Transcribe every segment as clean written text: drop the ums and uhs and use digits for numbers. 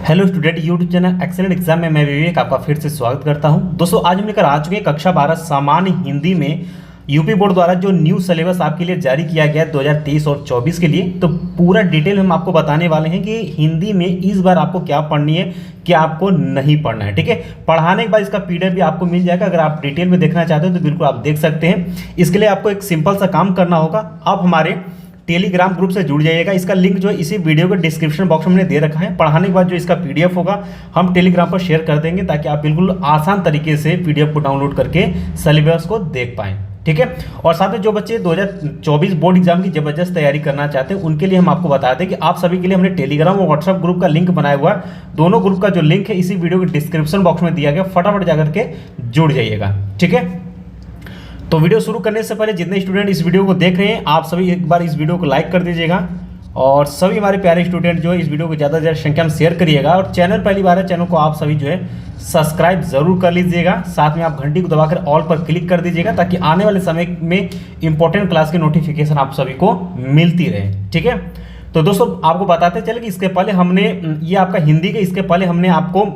Hello student, YouTube channel excellent exam में मैं विवेक आपका फिर से स्वागत करता हूं। दोस्तों आज हम लेकर आ चुके हैं कक्षा 12 सामान्य हिंदी में यूपी बोर्ड द्वारा जो न्यू सिलेबस आपके लिए जारी किया गया है 2023 और 24 के लिए। तो पूरा डिटेल हम आपको बताने वाले हैं कि हिंदी में इस बार आपको क्या पढ़नी है, क्या आपको नहीं पढ़ना है। ठीक है, पढ़ाने के बाद इसका पीडीएफ भी आपको मिल जाएगा। अगर आप डिटेल में देखना चाहते हो तो बिल्कुल आप देख सकते हैं। इसके लिए आपको एक सिंपल सा काम करना होगा, आप हमारे टेलीग्राम ग्रुप से जुड़ जाइएगा। इसका लिंक जो है इसी वीडियो के डिस्क्रिप्शन बॉक्स में मैंने दे रखा है। पढ़ाने के बाद जो इसका पीडीएफ होगा हम टेलीग्राम पर शेयर कर देंगे ताकि आप बिल्कुल आसान तरीके से पीडीएफ को डाउनलोड करके सिलेबस को देख पाएं। ठीक है, और साथ में जो बच्चे 2024 बोर्ड एग्जाम की जबरदस्त तैयारी करना चाहते हैं उनके लिए हम आपको बता दें कि आप सभी के लिए हमने टेलीग्राम और व्हाट्सएप ग्रुप का लिंक बनाया हुआ है। दोनों ग्रुप का जो लिंक है इसी वीडियो के डिस्क्रिप्शन बॉक्स में दिया गया, फटाफट जाकर के जुड़ जाइएगा। ठीक है, तो वीडियो शुरू करने से पहले जितने स्टूडेंट इस वीडियो को देख रहे हैं आप सभी एक बार इस वीडियो को लाइक कर दीजिएगा और सभी हमारे प्यारे स्टूडेंट जो है इस वीडियो को ज़्यादा से ज़्यादा संख्या में शेयर करिएगा। और चैनल पहली बार है, चैनल को आप सभी जो है सब्सक्राइब जरूर कर लीजिएगा। साथ में आप घंटी को दबाकर ऑल पर क्लिक कर दीजिएगा ताकि आने वाले समय में इंपॉर्टेंट क्लास की नोटिफिकेशन आप सभी को मिलती रहे। ठीक है, तो दोस्तों आपको बताते चले कि इसके पहले हमने ये आपका हिंदी के, इसके पहले हमने आपको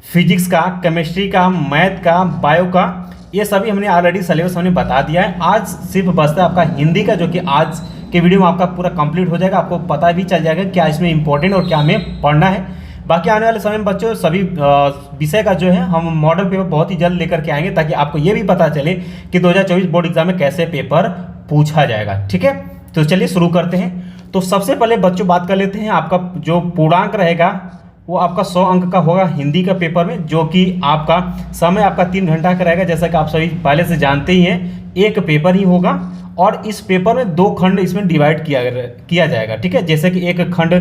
फिजिक्स का, केमिस्ट्री का, मैथ का, बायो का, ये सभी हमने ऑलरेडी सिलेबस हमने बता दिया है। आज सिर्फ बचता है आपका हिंदी का, जो कि आज के वीडियो में आपका पूरा कंप्लीट हो जाएगा। आपको पता भी चल जाएगा क्या इसमें इंपॉर्टेंट और क्या हमें पढ़ना है। बाकी आने वाले समय में बच्चों सभी विषय का जो है हम मॉडल पेपर बहुत ही जल्द लेकर के आएंगे ताकि आपको ये भी पता चले कि 2024 बोर्ड एग्जाम में कैसे पेपर पूछा जाएगा। ठीक है, तो चलिए शुरू करते हैं। तो सबसे पहले बच्चों बात कर लेते हैं, आपका जो पूर्णांक रहेगा वो आपका 100 अंक का होगा हिंदी का पेपर में, जो कि आपका समय आपका 3 घंटा का रहेगा। जैसा कि आप सभी पहले से जानते ही हैं, एक पेपर ही होगा और इस पेपर में 2 खंड इसमें डिवाइड किया जाएगा। ठीक है, जैसे कि एक खंड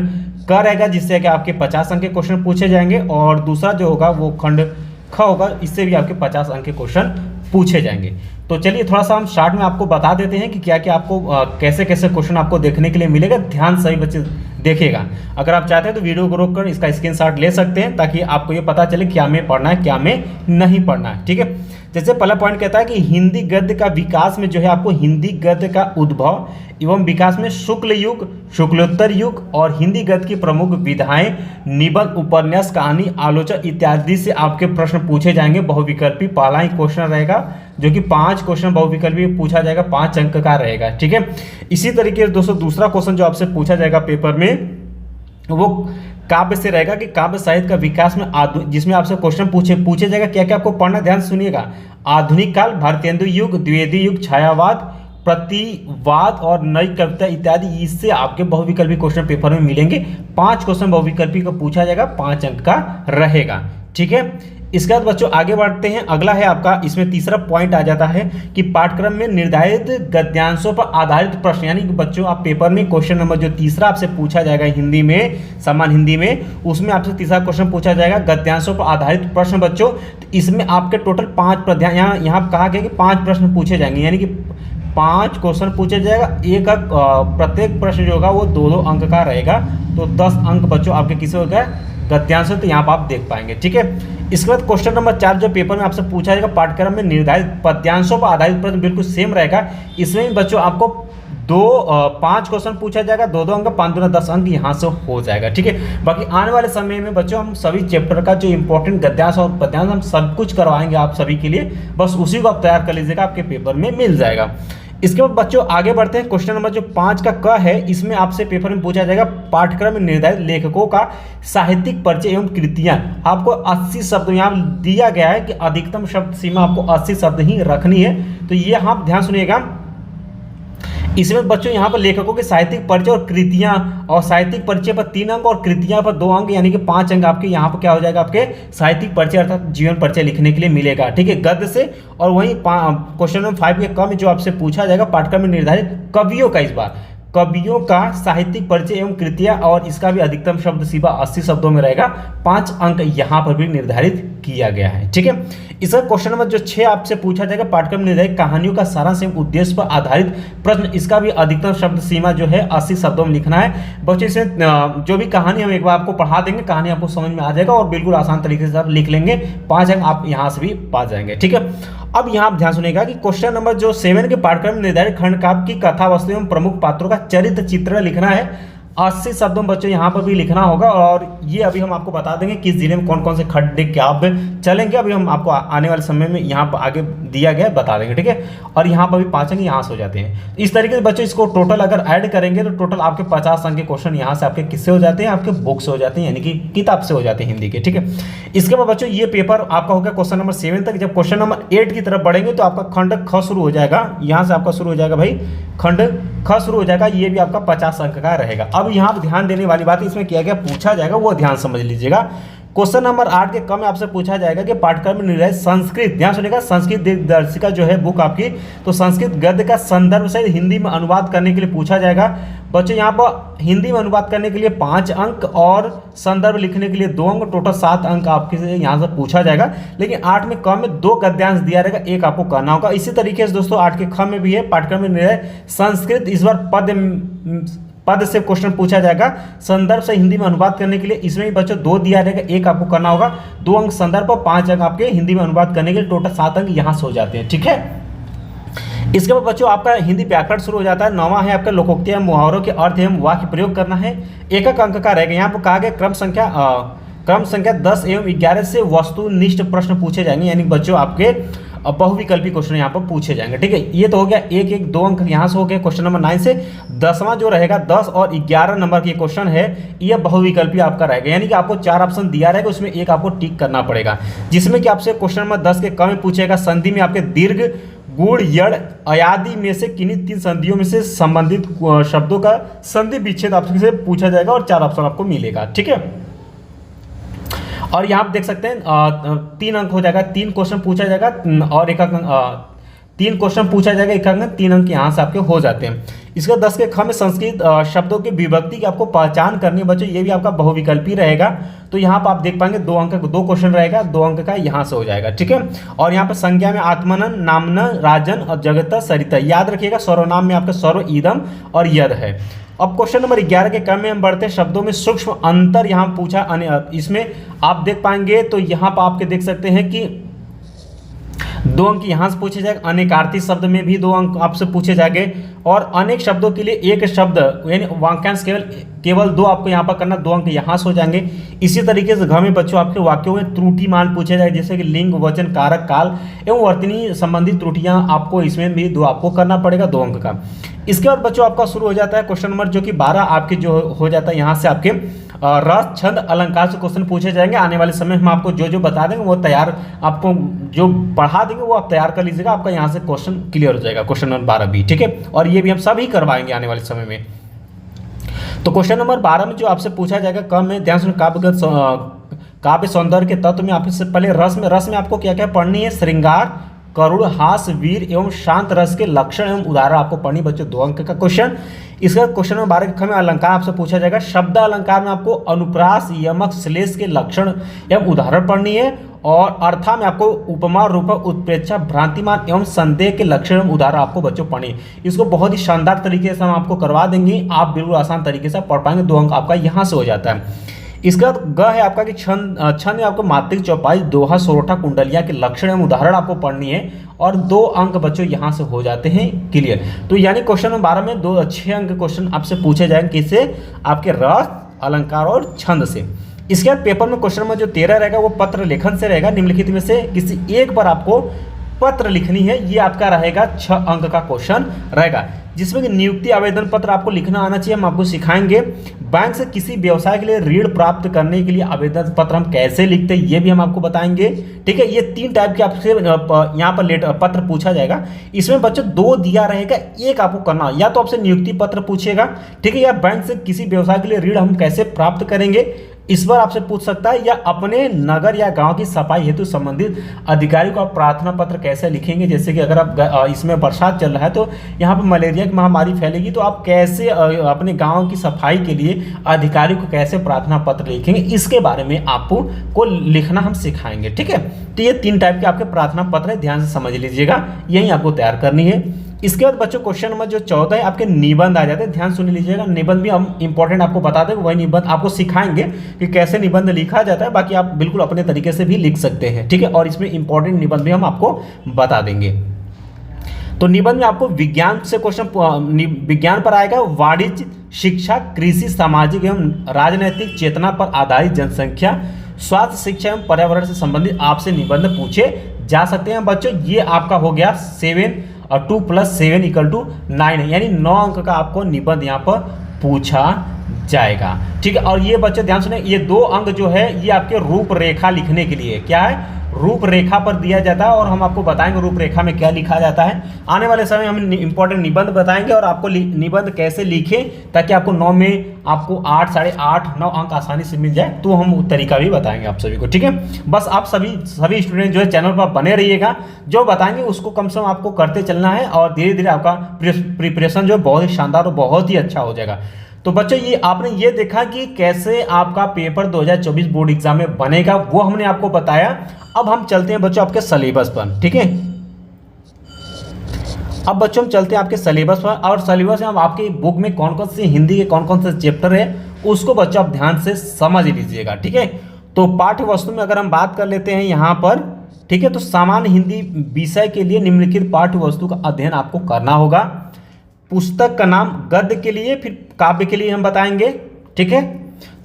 क रहेगा जिससे कि आपके 50 अंक के क्वेश्चन पूछे जाएंगे और दूसरा जो होगा वो खंड ख होगा, इससे भी आपके 50 अंक के क्वेश्चन पूछे जाएंगे। तो चलिए थोड़ा सा हम स्टार्ट में आपको बता देते हैं कि क्या क्या आपको कैसे कैसे क्वेश्चन आपको देखने के लिए मिलेगा। ध्यान सभी बच्चे देखिएगा। अगर आप चाहते हैं तो वीडियो को रोककर इसका स्क्रीनशॉट ले सकते हैं ताकि आपको ये पता चले क्या हमें पढ़ना है क्या हमें नहीं पढ़ना है। ठीक है, जैसे पहला पॉइंट कहता है कि हिंदी गद्य का विकास में जो है आपको हिंदी गद्य का उद्भव एवं विकास में शुक्ल युग, शुक्लोत्तर युग और हिंदी गद्य की प्रमुख विधाएं, निबंध, उपन्यास, कहानी, आलोचना इत्यादि से आपके प्रश्न पूछे जाएंगे। बहुविकल्पी पहला ही क्वेश्चन रहेगा जो कि 5 क्वेश्चन बहुविकल्पी पूछा जाएगा, 5 अंक का रहेगा। ठीक है, इसी तरीके से दोस्तों दूसरा क्वेश्चन जो आपसे पूछा जाएगा पेपर में वो काव्य से रहेगा कि काव्य साहित्य का विकास में जिसमें आपसे क्वेश्चन पूछे जाएगा क्या क्या आपको पढ़ना, ध्यान सुनिएगा। आधुनिक काल, भारतेंदु युग, द्विवेदी युग, छायावाद, प्रतिवाद और नई कविता इत्यादि, इससे आपके बहुविकल्पी क्वेश्चन पेपर में मिलेंगे। 5 क्वेश्चन बहुविकल्पी का पूछा जाएगा, 5 अंक का रहेगा। ठीक है, इसके बाद बच्चों आगे बढ़ते हैं। अगला है आपका, इसमें तीसरा पॉइंट आ जाता है कि पाठ्यक्रम में निर्धारित गद्यांशों पर आधारित प्रश्न, यानी कि बच्चों आप पेपर में क्वेश्चन नंबर जो तीसरा आपसे पूछा जाएगा हिंदी में, सामान्य हिंदी में, उसमें आपसे तीसरा क्वेश्चन पूछा जाएगा गद्यांशों पर आधारित प्रश्न। बच्चों तो इसमें आपके टोटल 5 प्रश्न, यहाँ कहा गया कि 5 प्रश्न पूछे जाएंगे, यानी कि 5 क्वेश्चन पूछे जाएगा। एक प्रत्येक प्रश्न जो होगा वो 2-2 अंक का रहेगा, तो 10 अंक बच्चों आपके किसी हो गए गद्यांश, तो यहाँ पर आप देख पाएंगे। ठीक है, इसके बाद क्वेश्चन नंबर 4 जो पेपर में आपसे पूछा जाएगा पाठ्यक्रम में निर्धारित पद्यांशों पर आधारित प्रश्न, बिल्कुल सेम रहेगा। इसमें भी बच्चों आपको 5 क्वेश्चन पूछा जाएगा, 2-2 अंक, 5-2-10 अंक यहाँ से हो जाएगा। ठीक है, बाकी आने वाले समय में बच्चों हम सभी चैप्टर का जो इंपॉर्टेंट गद्यांश और पद्यांश हम सब कुछ करवाएंगे आप सभी के लिए, बस उसी को आप तैयार कर लीजिएगा, आपके पेपर में मिल जाएगा। इसके बाद बच्चों आगे बढ़ते हैं। क्वेश्चन नंबर जो 5 का क है, इसमें आपसे पेपर में पूछा जाएगा पाठ्यक्रम में निर्धारित लेखकों का साहित्यिक परिचय एवं कृतियां। आपको 80 शब्द यहाँ दिया गया है कि अधिकतम शब्द सीमा आपको 80 शब्द ही रखनी है, तो ये आप ध्यान सुनिएगा। इसमें बच्चों यहाँ पर लेखकों के साहित्यिक परिचय और कृतियां, और साहित्यिक परिचय पर 3 अंक और कृतियां पर 2 अंक, यानी कि 5 अंक आपके यहाँ पर क्या हो जाएगा, आपके साहित्यिक परिचय अर्थात जीवन परिचय लिखने के लिए मिलेगा। ठीक है, गद्य से। और वहीं क्वेश्चन नंबर 5 के कम जो आपसे पूछा जाएगा पाठ्यक्रम में निर्धारित कवियों का, इस बार कवियों का साहित्यिक परिचय एवं कृतियां, और इसका भी अधिकतम शब्द सीमा 80 शब्दों में रहेगा। 5 अंक यहाँ पर भी निर्धारित किया गया है। ठीक है, इसका क्वेश्चन नंबर जो 6 आपसे पूछा जाएगा पाठ्यक्रम निर्धारित कहानियों का सारांश एवं उद्देश्य पर आधारित प्रश्न, इसका भी अधिकतम शब्द सीमा जो है 80 शब्दों में लिखना है। बच्चों इसमें जो भी कहानी हम एक बार आपको पढ़ा देंगे, कहानी आपको समझ में आ जाएगा और बिल्कुल आसान तरीके से आप लिख लेंगे। 5 अंक आप यहाँ से भी पा जाएंगे। ठीक है, अब यहाँ आप ध्यान सुनिएगा कि क्वेश्चन नंबर जो 7 के पाठ्यक्रम निर्धारित खंड काव्य की कथा वस्तु एवं प्रमुख पात्रों का चरित्र चित्रण लिखना है। 80 शब्दों में बच्चों यहाँ पर भी लिखना होगा। और ये अभी हम आपको बता देंगे किस जिले में कौन कौन से खड्डे क्या चलेंगे, अभी हम आपको आने वाले समय में यहाँ पर आगे दिया गया बता देंगे, ठीक है। और यहाँ पर भी 5 अंक यहाँ से हो जाते हैं। इस तरीके से बच्चों इसको टोटल अगर ऐड करेंगे तो टोटल आपके 50 अंक के क्वेश्चन यहाँ से आपके किससे हो जाते हैं, आपके बुक से हो जाते हैं, यानी कि किताब से हो जाते हैं हिंदी के, ठीक है। इसके बाद बच्चों ये पेपर आपका होगा क्वेश्चन नंबर 7 तक। जब क्वेश्चन नंबर 8 की तरफ बढ़ेंगे तो आपका खंड ख शुरू हो जाएगा, यहाँ से आपका शुरू हो जाएगा भाई खंड ख शुरू हो जाएगा, ये भी आपका 50 अंक का रहेगा। अब यहाँ पर ध्यान देने वाली बात इसमें किया गया पूछा जाएगा वो ध्यान समझ लीजिएगा। क्वेश्चन नंबर 8 के कम में आपसे पूछा जाएगा कि पाठ्यक्रम में निर्धारित संस्कृत, ध्यान सुनिएगा, संस्कृत दिग्दर्शिका जो है बुक आपकी, तो संस्कृत गद्य का संदर्भ से हिंदी में अनुवाद करने के लिए पूछा जाएगा। बच्चों यहाँ पर हिंदी में अनुवाद करने के लिए 5 अंक और संदर्भ लिखने के लिए 2 अंक, टोटल 7 अंक आपके से यहाँ से पूछा जाएगा। लेकिन 8 में कम में 2 गद्यांश दिया रहेगा, एक आपको करना होगा। इसी तरीके से दोस्तों 8 के ख में भी है पाठ्यक्रम में निर्धारित संस्कृत, इस बार पद से क्वेश्चन पूछा जाएगा संदर्भ से हिंदी में अनुवाद करने के लिए। इसमें भी बच्चों 2 दिया रहेगा, एक आपको करना होगा, 2 अंक संदर्भ और 5 अंक आपके हिंदी में अनुवाद करने के लिए, टोटल 7 अंक यहाँ से हो जाते हैं, ठीक है। इसके बाद बच्चों आपका हिंदी व्याकरण शुरू हो जाता है। 9वां है आपका लोकोक्ति एवं मुहावरों के अर्थ एवं वाक्य प्रयोग करना है, 1 अंक का रहेगा। यहाँ पर कहा गया क्रम संख्या 10 एवं 11 से वस्तुनिष्ठ प्रश्न पूछे जाएंगे, यानी बच्चों आपके बहुविकल्पी क्वेश्चन यहाँ पर पूछे जाएंगे, ठीक है। ये तो हो गया 1-1-2 अंक यहाँ से हो गए क्वेश्चन नंबर 9 से। 10वां जो रहेगा 10 और 11 नंबर की क्वेश्चन है, ये बहुविकल्पी आपका रहेगा, यानी कि आपको 4 ऑप्शन दिया रहेगा, उसमें एक आपको टिक करना पड़ेगा, जिसमें कि आपसे क्वेश्चन नंबर 10 के कम में पूछेगा संधि में आपके दीर्घ गुण यड़ अयादि में से किन्हीं 3 संधियों में से संबंधित शब्दों का संधि विच्छेद आपसे पूछा जाएगा और 4 ऑप्शन आपको मिलेगा, ठीक है। और यहाँ आप देख सकते हैं 3 अंक हो जाएगा, 3 क्वेश्चन पूछा जाएगा और 1 अंक 3 क्वेश्चन पूछा जाएगा, 1 अंक 3 अंक यहाँ से आपके हो जाते हैं। इसका 10 के ख में संस्कृत शब्दों की विभक्ति की आपको पहचान करनी है बच्चों, ये भी आपका बहुविकल्पी रहेगा। तो यहाँ पर आप देख पाएंगे 2 अंक 2 क्वेश्चन रहेगा, 2 अंक का यहाँ से हो जाएगा, ठीक है। और यहाँ पर संज्ञा में आत्मनन, नामन, राजन और जगत, सरिता, याद रखिएगा सर्वनाम में आपका सर्व, ईदम और यद है। अब क्वेश्चन नंबर 11 के क्रम में हम बढ़ते शब्दों में सूक्ष्म अंतर यहाँ पूछा, इसमें आप देख पाएंगे तो यहाँ पर आपके देख सकते हैं कि 2 अंक यहाँ से पूछे जाएंगे, अनेकार्थी शब्द में भी 2 अंक आपसे पूछे जाएंगे और अनेक शब्दों के लिए 1 शब्द यानी वाक्यांश केवल 2 आपको यहाँ पर करना, 2 अंक यहाँ से हो जाएंगे। इसी तरीके से घ में बच्चों आपके वाक्यों में त्रुटि मान पूछे जाए, जैसे कि लिंग, वचन, कारक, काल एवं वर्तनी संबंधित त्रुटियां आपको इसमें भी 2 आपको करना पड़ेगा, 2 अंक का। इसके बाद बच्चों आपका शुरू हो जाता है क्वेश्चन नंबर जो कि 12 आपके जो हो जाता है, यहाँ से आपके रस, छंद, अलंकार से क्वेश्चन पूछे जाएंगे। आने वाले समय में हम आपको जो जो बता देंगे वो तैयार, आपको जो पढ़ा देंगे वो आप तैयार कर लीजिएगा, आपका यहाँ से क्वेश्चन क्लियर हो जाएगा, क्वेश्चन नंबर 12 भी, ठीक है। और ये भी हम सभी करवाएंगे आने वाले समय में। तो क्वेश्चन नंबर 12 में जो आपसे पूछा जाएगा कम में, ध्यान सुन, काव्य सौंदर्य के तत्व में आपसे पहले रस में आपको क्या क्या पढ़नी है, श्रृंगार, करुण, हास, वीर एवं शांत रस के लक्षण एवं उदाहरण आपको पढ़नी बच्चों, 2 अंक का क्वेश्चन। इसका क्वेश्चन नंबर 12 के में अलंकार आपसे पूछा जाएगा, शब्द अलंकार में आपको अनुप्रास, यमक, श्लेष के लक्षण एवं उदाहरण पढ़नी है। और अर्था में आपको उपमा, रूपक, उत्प्रेक्षा, भ्रांतिमान एवं संदेह के लक्षण एवं उदाहरण आपको बच्चों पढ़नी। इसको बहुत ही शानदार तरीके से हम आपको करवा देंगे, आप बिल्कुल आसान तरीके से पढ़ पाएंगे, 2 अंक आपका यहाँ से हो जाता है। इसका ग है आपका कि छंद में आपको मात्रिक, चौपाई, दोहा, सोरठा, कुंडलिया के लक्षण एवं उदाहरण आपको पढ़नी है और 2 अंक बच्चों यहाँ से हो जाते हैं क्लियर। तो यानी क्वेश्चन नंबर 12 में 6 अंक क्वेश्चन आपसे पूछे जाएंगे, किससे, आपके रस, अलंकार और छंद से। इसके बाद पेपर में क्वेश्चन नंबर जो 13 रहेगा वो पत्र लेखन से रहेगा, निम्नलिखित में से किसी एक पर आपको पत्र लिखनी है, ये आपका रहेगा 6 अंक का क्वेश्चन रहेगा, जिसमें कि नियुक्ति आवेदन पत्र आपको लिखना आना चाहिए, हम आपको सिखाएंगे। बैंक से किसी व्यवसाय के लिए ऋण प्राप्त करने के लिए आवेदन पत्र हम कैसे लिखते हैं ये भी हम आपको बताएंगे, ठीक है। ये 3 टाइप के आपसे यहाँ पर पत्र पूछा जाएगा। इसमें बच्चों 2 दिया रहेगा, एक आपको करना, या तो आपसे नियुक्ति पत्र पूछेगा, ठीक है, या बैंक से किसी व्यवसाय के लिए ऋण हम कैसे प्राप्त करेंगे इस बार आपसे पूछ सकता है, या अपने नगर या गांव की सफाई हेतु संबंधित अधिकारी को आप प्रार्थना पत्र कैसे लिखेंगे। जैसे कि अगर आप इसमें बरसात चल रहा है तो यहाँ पर मलेरिया की महामारी फैलेगी, तो आप कैसे अपने गांव की सफाई के लिए अधिकारी को कैसे प्रार्थना पत्र लिखेंगे, इसके बारे में आपको लिखना हम सिखाएंगे, ठीक है। तो ये 3 टाइप के आपके प्रार्थना पत्र है, ध्यान से समझ लीजिएगा, यही आपको तैयार करनी है। इसके बाद बच्चों क्वेश्चन नंबर जो 14 है आपके निबंध आ जाते हैं, ध्यान सुन लीजिएगा। निबंध भी हम इंपॉर्टेंट आपको बता देंगे, वही निबंध आपको सिखाएंगे कि कैसे निबंध लिखा जाता है, बाकी आप बिल्कुल अपने तरीके से भी लिख सकते हैं, ठीक है। और इसमें इंपॉर्टेंट निबंध भी हम आपको बता देंगे। तो निबंध में आपको विज्ञान से क्वेश्चन, विज्ञान पर आएगा, शिक्षा, कृषि, सामाजिक एवं राजनैतिक चेतना पर आधारित जनसंख्या, स्वास्थ्य, शिक्षा एवं पर्यावरण से संबंधित आपसे निबंध पूछे जा सकते हैं बच्चों। ये आपका हो गया 7 और 2 + 7 = 9 यानी 9 अंक का आपको निबंध यहाँ पर पूछा जाएगा। ठीक है, और ये बच्चे ध्यान सुने, ये 2 अंक जो है ये आपके रूपरेखा लिखने के लिए क्या है, रूपरेखा पर दिया जाता है और हम आपको बताएंगे रूपरेखा में क्या लिखा जाता है। आने वाले समय हम इंपॉर्टेंट निबंध बताएंगे और आपको निबंध कैसे लिखें ताकि आपको 9 में आपको 8, 8.5, 9 अंक आसानी से मिल जाए, तो हम वो तरीका भी बताएंगे आप सभी को। ठीक है, बस आप सभी स्टूडेंट जो है चैनल पर बने रहिएगा, जो बताएंगे उसको कम से कम आपको करते चलना है और धीरे धीरे आपका प्रिपरेशन जो है बहुत ही शानदार और बहुत ही अच्छा हो जाएगा। तो बच्चों ये आपने ये देखा कि कैसे आपका पेपर 2024 बोर्ड एग्जाम में बनेगा, वो हमने आपको बताया। अब हम चलते हैं बच्चों आपके सिलेबस पर। ठीक है, अब बच्चों हम चलते हैं आपके सिलेबस पर, और सिलेबस में हम आपकी बुक में कौन कौन से हिंदी के कौन कौन से चैप्टर है उसको बच्चों आप ध्यान से समझ लीजिएगा। ठीक है, तो पाठ्य वस्तु में अगर हम बात कर लेते हैं यहाँ पर, ठीक है, तो सामान्य हिंदी विषय के लिए निम्नलिखित पाठ्य वस्तु का अध्ययन आपको करना होगा। पुस्तक का नाम गद्य के लिए, फिर काव्य के लिए हम बताएंगे। ठीक है,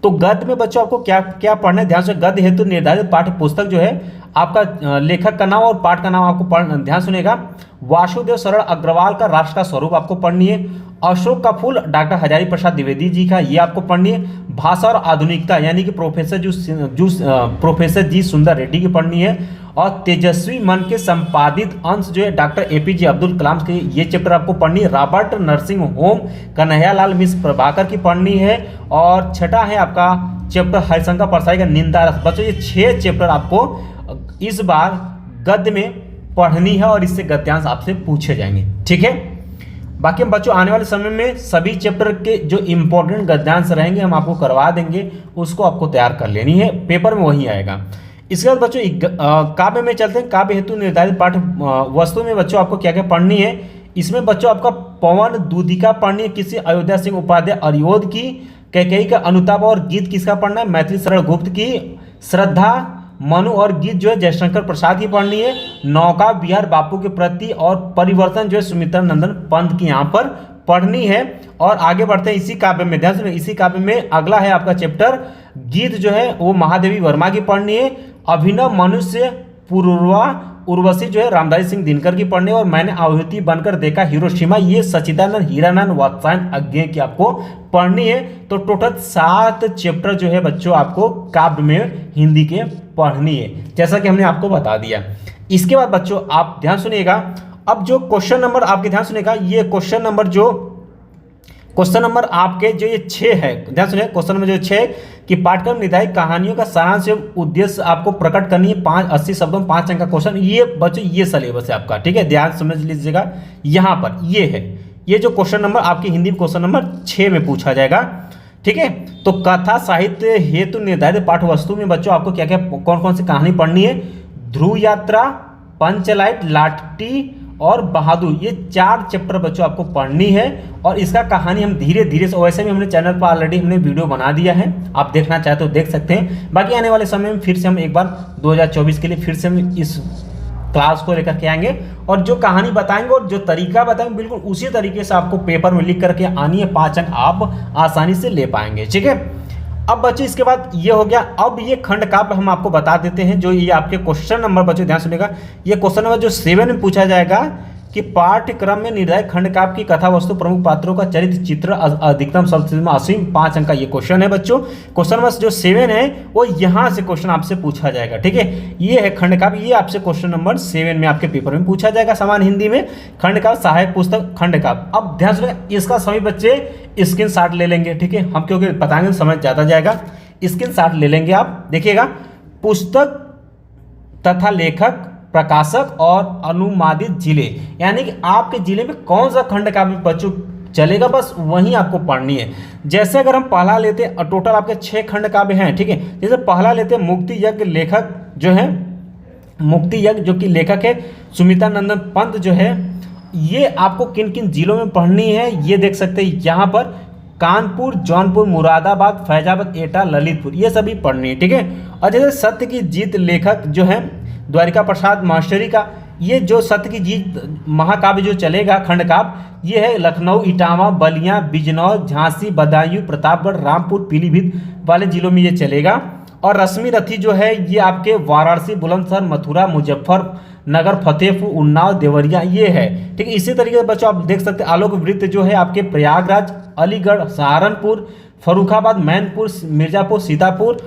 तो गद्य में बच्चों आपको क्या क्या पढ़ना है ध्यान से, गद्य हेतु निर्धारित पाठ्य पुस्तक जो है आपका लेखक का नाम और पाठ का नाम आपको ध्यान सुनेगा। वासुदेव शरण अग्रवाल का राष्ट्र का स्वरूप आपको पढ़नी है। अशोक का फूल डॉक्टर हजारी प्रसाद द्विवेदी जी का, ये आपको पढ़नी है। भाषा और आधुनिकता यानी कि प्रोफेसर जी सुंदर रेड्डी की पढ़नी है। और तेजस्वी मन के संपादित अंश जो है डॉक्टर APJ अब्दुल कलाम के, ये चैप्टर आपको पढ़नी है। रॉबर्ट नरसिंह होम, कन्हैयालाल मिश्र प्रभाकर की पढ़नी है। और छठा है आपका चैप्टर हरिशंकर परसाई का निंदा रस। बच्चों ये 6 चैप्टर आपको इस बार गद्य में पढ़नी है और इससे गद्यांश आपसे पूछे जाएंगे। ठीक है, बाकी हम बच्चों आने वाले समय में सभी चैप्टर के जो इंपॉर्टेंट गद्यांश रहेंगे हम आपको करवा देंगे, उसको आपको तैयार कर लेनी है, पेपर में वही आएगा। इसके बाद बच्चों काव्य में चलते हैं। काव्य हेतु निर्धारित पाठ्य वस्तु में बच्चों आपको क्या क्या पढ़नी है। इसमें बच्चों आपका पवन दूधिका पढ़नी है, किसी अयोध्या सिंह उपाध्याय अरियोध की। कैकेयी का अनुताप और गीत किसका पढ़ना है, मैथिली शरण गुप्त की। श्रद्धा मनु और गीत जो है जयशंकर प्रसाद की पढ़नी है। नौका बिहार बापू के प्रति और परिवर्तन जो है सुमित्रा नंदन पंत की यहाँ पर पढ़नी है। और आगे बढ़ते हैं इसी काव्य में, ध्यान सुनिए, इसी काव्य में अगला है आपका चैप्टर गीत जो है वो महादेवी वर्मा की पढ़नी है। अभिनव मनुष्य पूर्वा उर्वशी जो है रामधारी सिंह दिनकर की पढ़नी है। और मैंने आहुति बनकर देखा हिरोशिमा, ये सच्चिदानंद हीरानंद वात्स्यायन अज्ञे की आपको पढ़नी है। तो टोटल 7 चैप्टर जो है बच्चों आपको काव्य में हिंदी के पढ़नी है, जैसा कि हमने आपको बता दिया। इसके बाद बच्चों आप ध्यान सुनिएगा, अब जो क्वेश्चन नंबर आपके ध्यान सुनिएगा, ये क्वेश्चन नंबर आपके जो ये 6 है, ध्यान सुनिए, क्वेश्चन नंबर जो 6 कि पाठ्यक्रम निर्धारित कहानियों का सारांश एवं उद्देश्य आपको प्रकट करनी है। 80 शब्दों में 5 अंक का क्वेश्चन। ये बच्चों ये सिलेबस है आपका। ठीक है, ध्यान समझ लीजिएगा, यहाँ पर ये है, ये जो क्वेश्चन नंबर आपकी हिंदी में क्वेश्चन नंबर 6 में पूछा जाएगा। ठीक है, तो कथा साहित्य हेतु निर्धारित पाठ्य वस्तु में बच्चों आपको क्या क्या कौन कौन सी कहानी पढ़नी है। ध्रुव यात्रा, पंचलाइट, लाठी और बहादुर, ये 4 चैप्टर बच्चों आपको पढ़नी है। और इसका कहानी हम धीरे धीरे से, वैसे भी हमने चैनल पर ऑलरेडी हमने वीडियो बना दिया है, आप देखना चाहे तो देख सकते हैं। बाकी आने वाले समय में फिर से हम एक बार 2024 के लिए फिर से हम इस क्लास को लेकर के आएंगे और जो कहानी बताएंगे और जो तरीका बताएंगे बिल्कुल उसी तरीके से आपको पेपर में लिख करके आनी है। 5 अंक आप आसानी से ले पाएंगे। ठीक है, अब बच्चे इसके बाद ये हो गया। अब ये खंड काव्य हम आपको बता देते हैं, जो ये आपके क्वेश्चन नंबर बच्चों ध्यान सुनिएगा, ये क्वेश्चन नंबर जो 7 में पूछा जाएगा कि पाठ्यक्रम में निर्धारित खंड काव्य की कथा वस्तु, प्रमुख पात्रों का चरित्र, चित्र, अधिकतम शब्द सीमा 80, 5 अंक का ये क्वेश्चन है बच्चों। क्वेश्चन नंबर जो 7 है वो यहाँ से क्वेश्चन आपसे पूछा जाएगा। ठीक है, ये है खंड काव्य, ये आपसे क्वेश्चन नंबर 7 में आपके पेपर में पूछा जाएगा सामान्य हिंदी में। खंड काव्य सहायक पुस्तक खंड काव्य। अब ध्यान सुनिए, इसका सभी बच्चे स्क्रीनशॉट ले लेंगे। ठीक है, हम क्योंकि बताएंगे समझ ज़्यादा जाएगा, स्क्रीनशॉट ले लेंगे आप। देखिएगा, पुस्तक तथा लेखक, प्रकाशक और अनुवादित जिले, यानी कि आपके जिले में कौन सा खंड काव्य बच्चों चलेगा, बस वही आपको पढ़नी है। जैसे अगर हम पहला लेते हैं, टोटल आपके 6 खंड काव्य हैं। ठीक है, जैसे पहला लेते हैं मुक्ति यज्ञ, लेखक जो है मुक्ति यज्ञ, जो कि लेखक है सुमित्रा नंदन पंत जो है। ये आपको किन किन जिलों में पढ़नी है ये देख सकते हैं यहाँ पर, कानपुर, जौनपुर, मुरादाबाद, फैजाबाद, एटा, ललितपुर, ये सभी पढ़नी है। ठीक है, और जैसे सत्य की जीत, लेखक जो है द्वारिका प्रसाद मास्टरी का, ये जो सत्य की जीत महाकाव्य जो चलेगा खंड काव्य, ये है लखनऊ, इटावा, बलिया, बिजनौर, झांसी, बदायूं, प्रतापगढ़, रामपुर, पीलीभीत वाले जिलों में ये चलेगा। और रश्मि रथी जो है ये आपके वाराणसी, बुलंदशहर, मथुरा, मुजफ्फरनगर, फतेहपुर, उन्नाव, देवरिया ये है। ठीक है, इसी तरीके से बच्चों आप देख सकते हैं आलोक वृत्त जो है आपके प्रयागराज, अलीगढ़, सहारनपुर, फर्रुखाबाद, मैनपुर, मिर्जापुर, सीतापुर।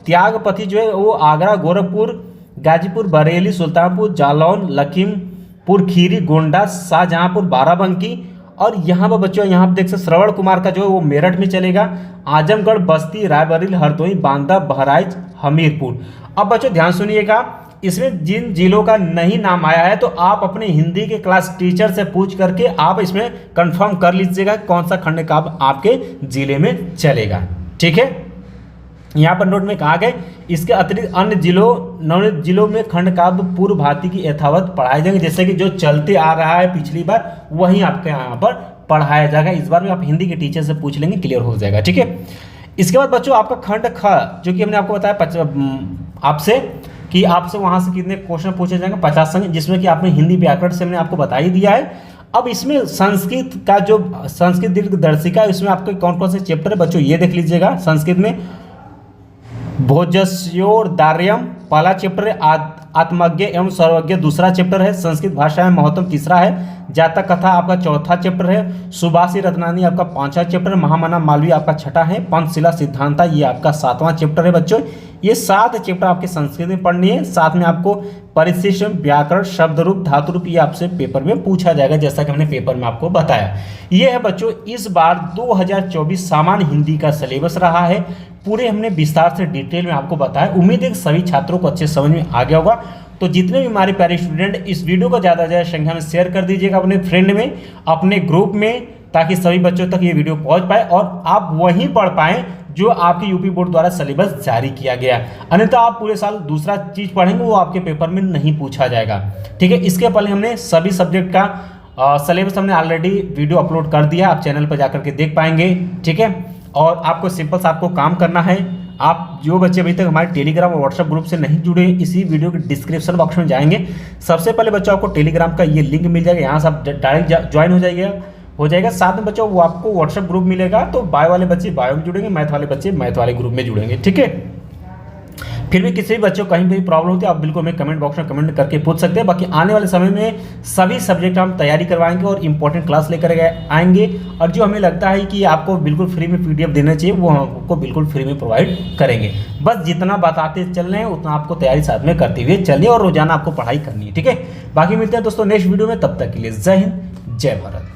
त्यागपति जो है वो आगरा, गोरखपुर, गाजीपुर, बरेली, सुल्तानपुर, जालौन, लखीमपुर खीरी, गोंडा, शाहजहांपुर, बाराबंकी। और यहाँ पर बच्चों यहाँ पर देख सकते श्रवण कुमार का जो है वो मेरठ में चलेगा। आजमगढ़, बस्ती, रायबरेली, हरदोई, बांदा, बहराइच, हमीरपुर। अब बच्चों ध्यान सुनिएगा, इसमें जिन जिलों का नहीं नाम आया है तो आप अपने हिंदी के क्लास टीचर से पूछ करके आप इसमें कंफर्म कर लीजिएगा कौन सा खंड काव्य आपके जिले में चलेगा। ठीक है, यहाँ पर नोट में कहा गया इसके अतिरिक्त अन्य नवनिर्मित जिलों में खंड काव्य पूर्व भांति की यथावत पढ़ाए जाएंगे। जैसे कि जो चलते आ रहा है पिछली बार वही आपके यहाँ पर पढ़ाया जाएगा। इस बार में आप हिंदी के टीचर से पूछ लेंगे, क्लियर हो जाएगा। ठीक है, इसके बाद बच्चों आपका खंड ख जो कि हमने आपको बताया आपसे कि आपसे वहाँ से कितने क्वेश्चन पूछे जाएंगे, 50 संख्या, जिसमें कि आपने हिंदी व्याकरण से हमने आपको बता ही दिया है। अब इसमें संस्कृत का जो संस्कृत दीर्घदर्शिका है इसमें आपके कौन कौन से चैप्टर है बच्चों ये देख लीजिएगा। संस्कृत में भोजस्योर्दार्यम पहला चैप्टर है, आत्मज्ञ एवं सर्वज्ञ दूसरा चैप्टर है, संस्कृत भाषा में महत्तम तीसरा है, जातक कथा आपका चौथा चैप्टर है, सुभाषी रत्नानी आपका पांचवा चैप्टर है, महामना मालवीय आपका छठा है, पंचशिला सिद्धांता ये आपका सातवां चैप्टर है। बच्चों ये 7 चैप्टर आपके संस्कृत में पढ़नी है। साथ में आपको परिशिष्ट, व्याकरण, शब्द रूप, धातु रूप ये आपसे पेपर में पूछा जाएगा, जैसा कि हमने पेपर में आपको बताया। ये है बच्चों इस बार 2024 सामान्य हिंदी का सिलेबस रहा है। पूरे हमने विस्तार से डिटेल में आपको बताया। उम्मीद है कि सभी छात्रों को अच्छे समझ में आ गया होगा। तो जितने भी हमारे प्यारे स्टूडेंट इस वीडियो को ज़्यादा से ज़्यादा संख्या में शेयर कर दीजिएगा अपने फ्रेंड में, अपने ग्रुप में, ताकि सभी बच्चों तक ये वीडियो पहुंच पाए और आप वहीं पढ़ पाएँ जो आपके यूपी बोर्ड द्वारा सिलेबस जारी किया गया। अन्यथा आप पूरे साल दूसरा चीज़ पढ़ेंगे वो आपके पेपर में नहीं पूछा जाएगा। ठीक है, इसके पहले हमने सभी सब्जेक्ट का सिलेबस हमने ऑलरेडी वीडियो अपलोड कर दिया, आप चैनल पर जाकर के देख पाएंगे। ठीक है, और आपको सिंपल सा आपको काम करना है, आप जो बच्चे अभी तक हमारे टेलीग्राम और व्हाट्सएप ग्रुप से नहीं जुड़े इसी वीडियो के डिस्क्रिप्शन बॉक्स में जाएंगे। सबसे पहले बच्चों आपको टेलीग्राम का ये लिंक मिल जाएगा, यहाँ से आप डायरेक्ट ज्वाइन हो जाएगा। साथ में बच्चों वो आपको व्हाट्सएप ग्रुप मिलेगा, तो बायो वाले बच्चे बायो में जुड़ेंगे, मैथ वाले बच्चे मैथ वाले ग्रुप में जुड़ेंगे। ठीक है, फिर भी किसी भी बच्चों को कहीं भी प्रॉब्लम होती है आप बिल्कुल हमें कमेंट बॉक्स में कमेंट करके पूछ सकते हैं। बाकी आने वाले समय में सभी सब्जेक्ट हम तैयारी करवाएंगे और इंपॉर्टेंट क्लास लेकर आएंगे। और जो हमें लगता है कि आपको बिल्कुल फ्री में PDF देना चाहिए वो हम आपको बिल्कुल फ्री में प्रोवाइड करेंगे। बस जितना बताते चल रहे हैं उतना आपको तैयारी साथ में करते हुए चलिए और रोजाना आपको पढ़ाई करनी है। ठीक है, बाकी मिलते हैं दोस्तों नेक्स्ट वीडियो में, तब तक के लिए जय हिंद, जय भारत।